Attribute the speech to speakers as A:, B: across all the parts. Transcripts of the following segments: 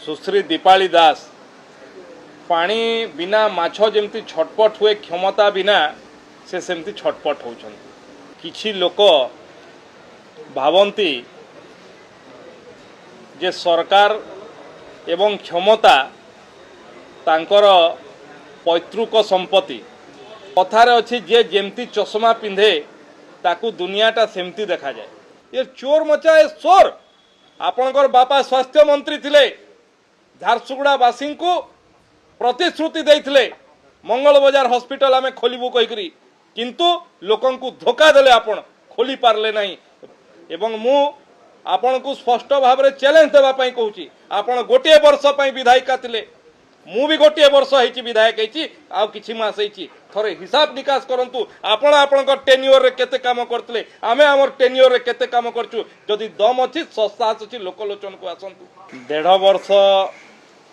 A: सुश्री दीपाली दास पानी बिना माछ जमती छटपट हुए क्षमता बिना से सेमती छटपट होचन। किछि लोक भावंती जे सरकार एवं क्षमता तांकर पैतृक संपत्ति कथार अच्छी जे जेमती चश्मा पिंधे ताकू दुनियाटा सेमती देखा जाए। ये चोर मचा ए चोर आपणकर बापा स्वास्थ्य मंत्री थिले झारसुगुड़ावासी को प्रतिश्रुति देइथिले मंगल बाजार हॉस्पिटल आमे खोलिबु कहिकरी किंतु लोकन को धोखा देले आपण खोली पारले नाही। एवं मु आपण को स्पष्ट भाव में चैलेंज देवा पई कहूची आपण गोटे वर्ष पई विधायिका थिले मु भी गोटे वर्ष हेची विधायक हेची आ किछि मास हेची थरे हिसाब निकास करंतु आपण आपणकर टेन्योर रे केते काम करतले आमे हमर टेन्योर रे केते काम करचु जदि दम अछि सस्तास अछि लोकलोचन को आसंतु। 1.5 वर्ष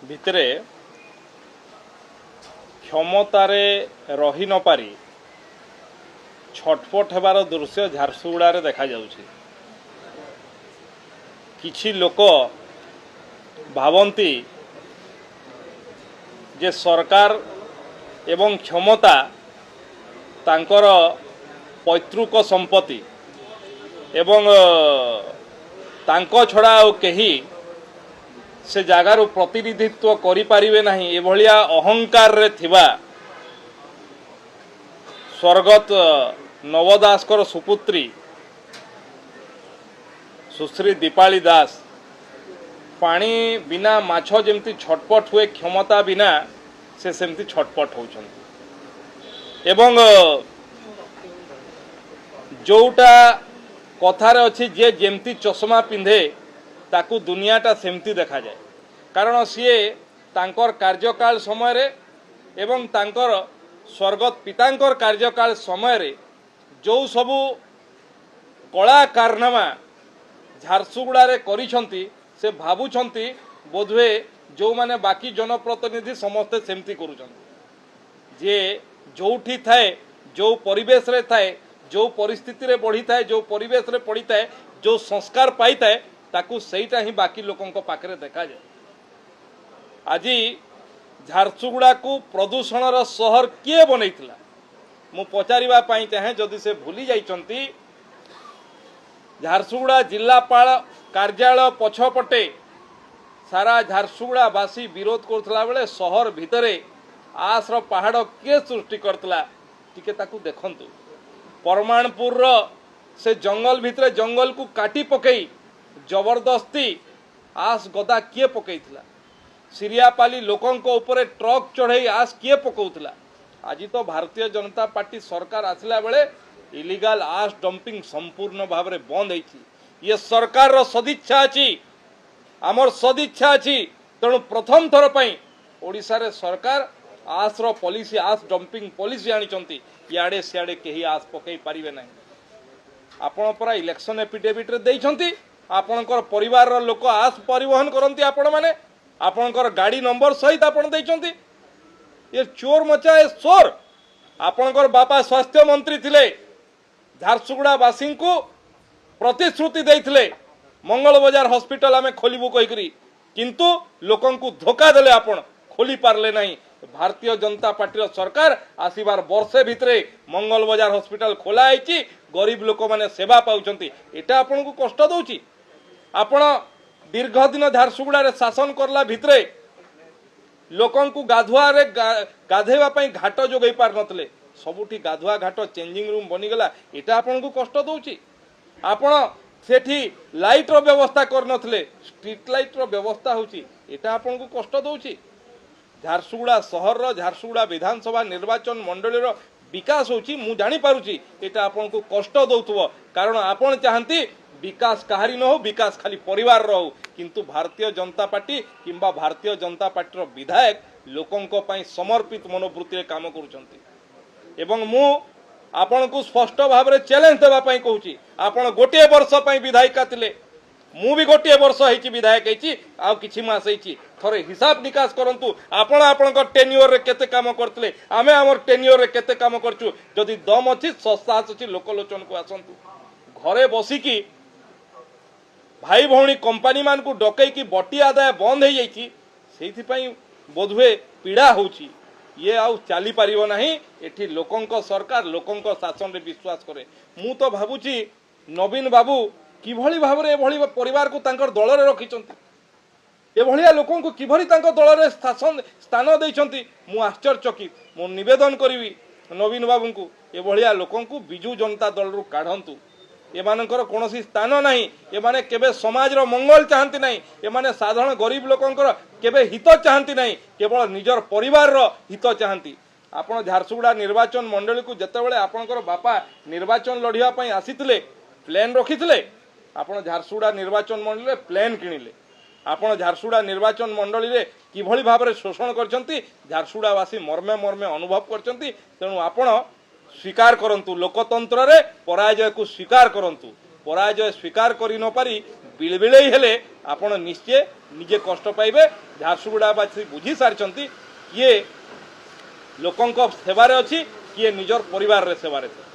A: भितरे क्षमतारे रही न पारी छटपट हेबार दृश्य झारसुगुड़ा देखा जाउछि। किछि लोक भावंती जे सरकार एवं क्षमता तांकर पैतृक संपत्ति एवं तांको छड़ा आ केही से जगार प्रतिनिधित्व करि पारिबे नाही एभलिया अहंकार रे थिबा स्वर्गत नवदासकर सुपुत्री सुश्री दीपाली दास पानी बिना माछ जमती छटपट हुए क्षमता बिना से सेमती छटपट होचन। एवं जोटा कथार अच्छी जे जेमती चश्मा पिंधे ताकू दुनियाटा सेमती देखा जाए। कारण सीए तांकर कार्यकाल समय रे एवं तांकर स्वर्गत पितांकर कार्यकाल समय रे जो सबू कला कारनामा झारसुगुड़ा रे करिसंती से भावुंट बोधवे जो माने बाकी जनप्रतिनिधि समस्ते सेमती करुचंती जे जोठी थाए जो परिवेश रे थाए जो परिस्थिति रे बढ़ी थाए जो परिवेश रे पड़ी थाए जो संस्कार पाई थाए ताकू सेईटा ही बाकी लोकों को पाखरे देखा जाए। आज झारसुगुड़ा को प्रदूषणर शहर किए बनैथिला मु पचारिबा पई चाहे जदि से भूली जाइचंती झारसुगुड़ा जिलापाल कार्यालय पछपटे सारा झारसुगुड़ावासी विरोध करथला बेले शहर भितरे आसर पहाड़ किए सृष्टि करथला टिके ताकू देखंतु। परमाणपुर से जंगल भितरे जंगल को काटी पकई जबरदस्ती आस गदा किए पकईथिला सिरियापाली लोकन को ऊपर ट्रक चढ़ई आस किए पकौथिला। आज तो भारतीय जनता पार्टी सरकार आसिला बेले इलीगल आस डंपिंग संपूर्ण भाव में बंद होती। ये सरकार रो सदिच्छा अच्छी आमर सदिच्छा अच्छी तेणु प्रथम थर पई ओडिशा रे सरकार आसर पॉलिसी आस डंपिंग पॉलिसी आनी इे सियाड़े कहीं आस पकई पारे ना। आपण परा इलेक्शन एफिडेविट रे देइछंती आपणकर परिवार रो लोक आस परिवहन करंती आपण माने आपणकर गाड़ी नंबर सहित आपण देइछंती। ये चोर मचा ए चोर आपणकर बापा स्वास्थ्य मंत्री थिले झारसुगुड़ावासी को प्रतिश्रुति देइथिले मंगल बाजार हॉस्पिटल आमे खोलिबु कहिकरी किंतु लोकन को धोखा देले आपण खोली पारले नाही। भारतीय जनता पार्टी सरकार आसीबार वर्षे भितरे मंगल बाजार हॉस्पिटल खोला आइछि गरीब लोक माने सेवा पाउछंती एटा आपण को कष्ट दउछि। आपण दीर्घ दिन झारसुगुड़ा रे शासन करला भितरे लोकन को गाधुआ रे गाधेवा पई घाट जोगई पार नथले सबुठी गाधुआ घाट चेंजिंग रूम बनीगला एटा आपण को कष्ट दउछि। आपण सेठी लाइट रो व्यवस्था कर नथले स्ट्रीट लाइट रो व्यवस्था होछि एटा आपण को कष्ट दउछि। झारसुगुड़ा शहर रो झारसुगुड़ा विधानसभा निर्वाचन मंडली रो विकास होछि मु जानि पारुछि एटा आपण को कष्ट दउथबो कारण आपण चाहंती विकास कहारी न हो विकास खाली परिवार रो किंतु भारतीय जनता पार्टी किंबा भारतीय जनता पार्टी रो विधायक लोकन को पई समर्पित मनोवृत्ति रे काम करूछंती। एवं मु आपण को स्पष्ट भाव में चैलेंज देवा पई कहूची आपण गोटे वर्ष पई विधायिका थिले मु भी गोटे वर्ष हेची विधायक हेची आ किछि मास हेची थरे हिसाब निकास करंतु आपण आपणकर टेन्योर रे केते काम करतले आमे हमर टेन्योर रे केते काम करचु जदि दम अछि सस्तास अछि लोकलोचन को आसंतु। घरे बसिकी भाई भौणी कंपनी मान को डकई की बटी आदाय बंद हो जाइए ସେଇଥିପାଇଁ ବୋଧହୁଏ ପୀଡ଼ା ହେଉଛି। ଇଏ ଆଉ ଚାଲିପାରିବ ନାହିଁ। ଏଠି ଲୋକଙ୍କ ସରକାର ଲୋକଙ୍କ ଶାସନରେ ବିଶ୍ୱାସ କରେ। ମୁଁ ତ ଭାବୁଛି ନବୀନ ବାବୁ କିଭଳି ଭାବରେ ଏଭଳି ପରିବାରକୁ ତାଙ୍କର ଦଳରେ ରଖିଛନ୍ତି, ଏଭଳିଆ ଲୋକଙ୍କୁ କିଭଳି ତାଙ୍କ ଦଳରେ ସ୍ଥାନ ଦେଇଛନ୍ତି, ମୁଁ ଆଶ୍ଚର୍ଯ୍ୟଚକିତ। ମୁଁ ନିବେଦନ କରିବି ନବୀନ ବାବୁଙ୍କୁ ଏଭଳିଆ ଲୋକଙ୍କୁ ବିଜୁ ଜନତା ଦଳରୁ କାଢ଼ନ୍ତୁ। ଏମାନଙ୍କର କୌଣସି ସ୍ଥାନ ନାହିଁ। ଏମାନେ କେବେ ସମାଜର ମଙ୍ଗଳ ଚାହାନ୍ତି ନାହିଁ। ଏମାନେ ସାଧାରଣ ଗରିବ ଲୋକଙ୍କର କେବେ ହିତ ଚାହାନ୍ତି ନାହିଁ, କେବଳ ନିଜର ପରିବାରର ହିତ ଚାହାନ୍ତି। ଆପଣ ଝାରସୁଗୁଡ଼ା ନିର୍ବାଚନ ମଣ୍ଡଳୀକୁ ଯେତେବେଳେ ଆପଣଙ୍କର ବାପା ନିର୍ବାଚନ ଲଢ଼ିବା ପାଇଁ ଆସିଥିଲେ, ପ୍ଲେନ୍ ରଖିଥିଲେ। ଆପଣ ଝାରସୁଗୁଡ଼ା ନିର୍ବାଚନ ମଣ୍ଡଳୀରେ ପ୍ଲେନ୍ କିଣିଲେ। ଆପଣ ଝାରସୁଗୁଡ଼ା ନିର୍ବାଚନ ମଣ୍ଡଳୀରେ କିଭଳି ଭାବରେ ଶୋଷଣ କରିଛନ୍ତି ଝାରସୁଗୁଡ଼ାବାସୀ ମର୍ମେ ମର୍ମେ ଅନୁଭବ କରିଛନ୍ତି। ତେଣୁ ଆପଣ ସ୍ୱୀକାର କରନ୍ତୁ, ଲୋକତନ୍ତ୍ରରେ ପରାଜୟକୁ ସ୍ୱୀକାର କରନ୍ତୁ। ପରାଜୟ ସ୍ୱୀକାର କରି ନ ପାରି ବିଳବିଳେଇ ହେଲେ ଆପଣ ନିଶ୍ଚୟ ନିଜେ କଷ୍ଟ ପାଇବେ। ଝାରସୁଗୁଡ଼ାବାସୀ ବୁଝି ସାରିଛନ୍ତି କିଏ ଲୋକଙ୍କ ସେବାରେ ଅଛି, କିଏ ନିଜର ପରିବାରରେ ସେବାରେ ଅଛି।